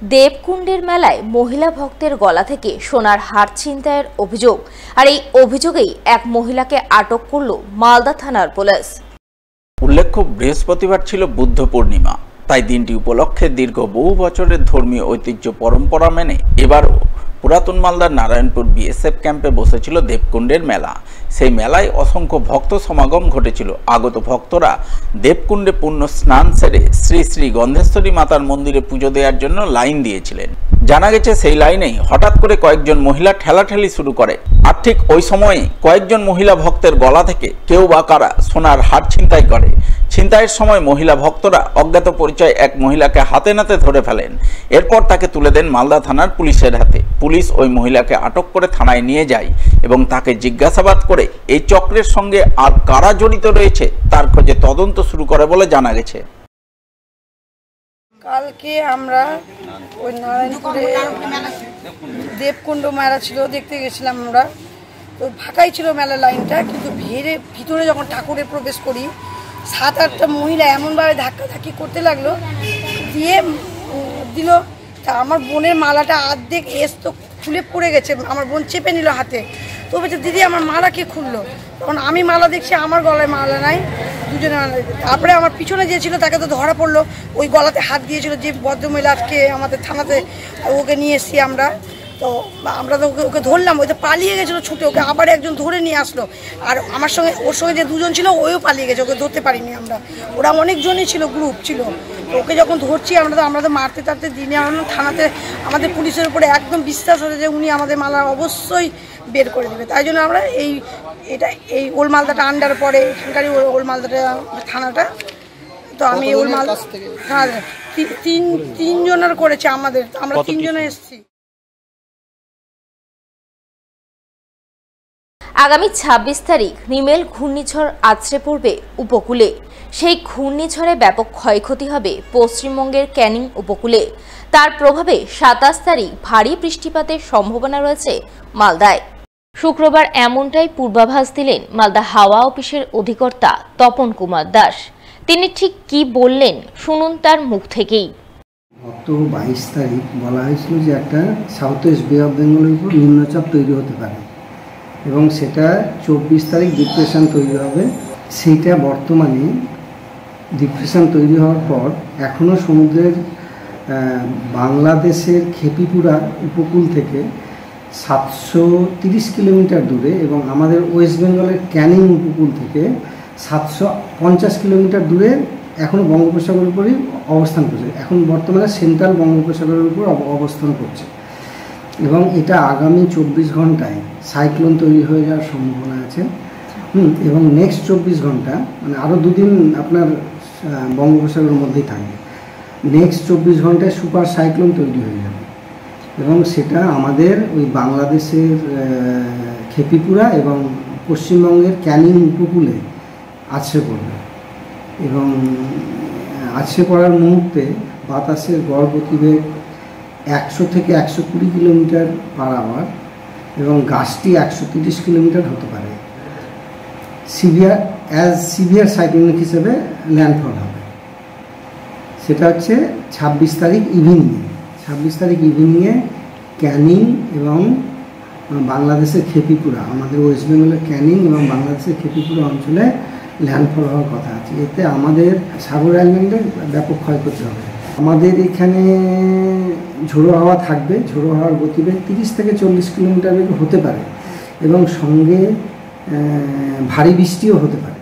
দেবকুণ্ডের মেলায় মহিলা ভক্তের গলা থেকে সোনার হার ছিনতাইয়ের অভিযোগ, আর এই অভিযোগেই এক মহিলাকে আটক করল মালদা থানার পুলিশ। উল্লেখ্য, বৃহস্পতিবার ছিল বুদ্ধ পূর্ণিমা, তাই দিনটি উপলক্ষে দীর্ঘ বহু বছরের ধর্মীয় ঐতিহ্য পরম্পরা মেনে এবারও পুরাতন মালদার নারায়ণপুর বিএসএফ ক্যাম্পে বসেছিল দেবকুণ্ডের মেলা। সেই মেলায় অসংখ্য ভক্ত সমাগম ঘটেছিল। আগত ভক্তরা দেবকুণ্ডে পুণ্য স্নান সেরে শ্রী শ্রী গন্ধেশ্বরী মাতার মন্দিরে পুজো দেওয়ার জন্য লাইন দিয়েছিলেন। জানা গেছে, সেই লাইনেই হঠাৎ করে কয়েকজন মহিলা ঠেলাঠেলি শুরু করে, আর ঠিক ওই সময়ে কয়েকজন মহিলা ভক্তের গলা থেকে কেউ বা কারা সোনার হার ছিনতাই করে। ছিনতাইয়ের সময় মহিলা ভক্তরা অজ্ঞাত পরিচয় এক মহিলাকে হাতে নাতে ধরে ফেলেন। এরপর তাকে তুলে দেন মালদা থানার পুলিশের হাতে। পুলিশ ওই মহিলাকে আটক করে থানায় নিয়ে যায় এবং তাকে জিজ্ঞাসাবাদ করে এই চক্রের সঙ্গে আর কারা জড়িত রয়েছে তার খোঁজে তদন্ত শুরু করে বলে জানা গেছে। কালকে আমরা ওই নারায়ণপুরে দেবকুণ্ড মেলা ছিল, দেখতে গেছিলাম আমরা। তো ফাঁকাই ছিল মেলা লাইনটা, কিন্তু ভিতরে যখন ঠাকুরে প্রবেশ করি 7-8টা মহিলা এমনভাবে ধাক্কাধাক্কি করতে লাগলো, দিয়ে দিল। তা আমার বোনের মালাটা অর্ধেক তো খুলে পড়ে গেছে, আমার বোন চেপে নিল হাতে। তো বলছে, দিদি আমার মালা কে খুললো? তখন আমি মালা দেখছি, আমার গলায় মালা নাই, দুজনে মালা। তারপরে আমার পিছনে যে ছিল তাকে তো ধরা পড়লো, ওই গলাতে হাত দিয়েছিল যে ভদ্রমহিলাকে আমাদের থানাতে ওকে নিয়ে এসছি আমরা। তো আমরা তো ওকে ধরলাম, ওই তো পালিয়ে গেছিলো ছুটে, ওকে আবার একজন ধরে নিয়ে আসলো। আর আমার সঙ্গে ওর সঙ্গে যে দুজন ছিল ওও পালিয়ে গেছে, ওকে ধরতে পারিনি আমরা। ওরা অনেকজনই ছিল, গ্রুপ ছিল। ওকে যখন ধরছি আমরা তো মারতে টারতে দিনে আমরা থানাতে আমাদের পুলিশের উপরে একদম বিশ্বাস হচ্ছে যে উনি আমাদের মালা অবশ্যই বের করে দেবে। তাই জন্য আমরা এই ওল্ড মালদাটা আন্ডার পরে, এখানকারই ওল্ড মালদাটা থানাটা। তো আমি ওল্ড মালদা হ্যাঁ তিনজনের করেছে আমাদের, আমরা তিনজনে এসেছি। আগামী 26 তারিখ রিমেল ঘূর্ণিঝড় আছড়ে পড়বে উপকূলে। সেই ঘূর্ণিঝড়ে ব্যাপক ক্ষয়ক্ষতি হবে পশ্চিমবঙ্গের ক্যানিং উপকূলে। তার প্রভাবে 27 তারিখ ভারী বৃষ্টিপাতের সম্ভাবনা রয়েছে মালদায়। শুক্রবার এমনটাই পূর্বাভাস দিলেন মালদা হাওয়া অফিসের অধিকর্তা তপন কুমার দাস। তিনি ঠিক কি বললেন শুনুন তার মুখ থেকেই। গত 22 তারিখ বলা হয়েছিল যে একটা সাউথ ওয়েস্ট বে অফ বেঙ্গলের উপর নিম্নচাপ তৈরি হতে পারে এবং সেটা 24 তারিখ ডিপ্রেশন তৈরি হবে। সেইটা বর্তমানে ডিপ্রেশন তৈরি হওয়ার পর এখনও সমুদ্রের বাংলাদেশের খেপিপুরা উপকূল থেকে 730 কিলোমিটার দূরে এবং আমাদের ওয়েস্ট বেঙ্গলের ক্যানিং উপকূল থেকে 750 কিলোমিটার দূরে এখনও বঙ্গোপসাগরের উপরই অবস্থান করছে। এখন বর্তমানে সেন্ট্রাল বঙ্গোপসাগরের উপর অবস্থান করছে এবং এটা আগামী 24 ঘন্টায় সাইক্লোন তৈরি হয়ে যাওয়ার সম্ভাবনা আছে। এবং নেক্সট 24 ঘন্টা মানে আরও 2 দিন আপনার বঙ্গোপসাগরের মধ্যেই থাকবে। নেক্সট 24 ঘন্টায় সুপার সাইক্লোন তৈরি হয়ে যাবে এবং সেটা আমাদের ওই বাংলাদেশের খেপিপুরা এবং পশ্চিমবঙ্গের ক্যানিং উপকূলে আছড়ে পড়বে এবং আছড়ে পড়ার মুহূর্তে বাতাসের গড় গতিবেগ 100 থেকে 120 কিলোমিটার পার আওয়ার এবং গাছটি 130 কিলোমিটার হতে পারে। সিভিয়ার সাইক্লোনিক হিসেবে ল্যান্ডফল হবে। সেটা হচ্ছে 26 তারিখ ইভিনিংয়ে। 26 তারিখ ইভিনিংয়ে ক্যানিং এবং বাংলাদেশের খেপিপুরা, আমাদের ওয়েস্ট বেঙ্গলের ক্যানিং এবং বাংলাদেশের খেপিপুরা অঞ্চলে ল্যান্ডফল হওয়ার কথা আছে। এতে আমাদের সাগর আইল্যান্ডের ব্যাপক ক্ষয়ক্ষতি হবে। আমাদের এখানে ঝোড়ো হাওয়া থাকবে, ঝোড়ো হাওয়ার গতিবেগ 30 থেকে 40 কিলোমিটার হতে পারে এবং সঙ্গে ভারী বৃষ্টিও হতে পারে।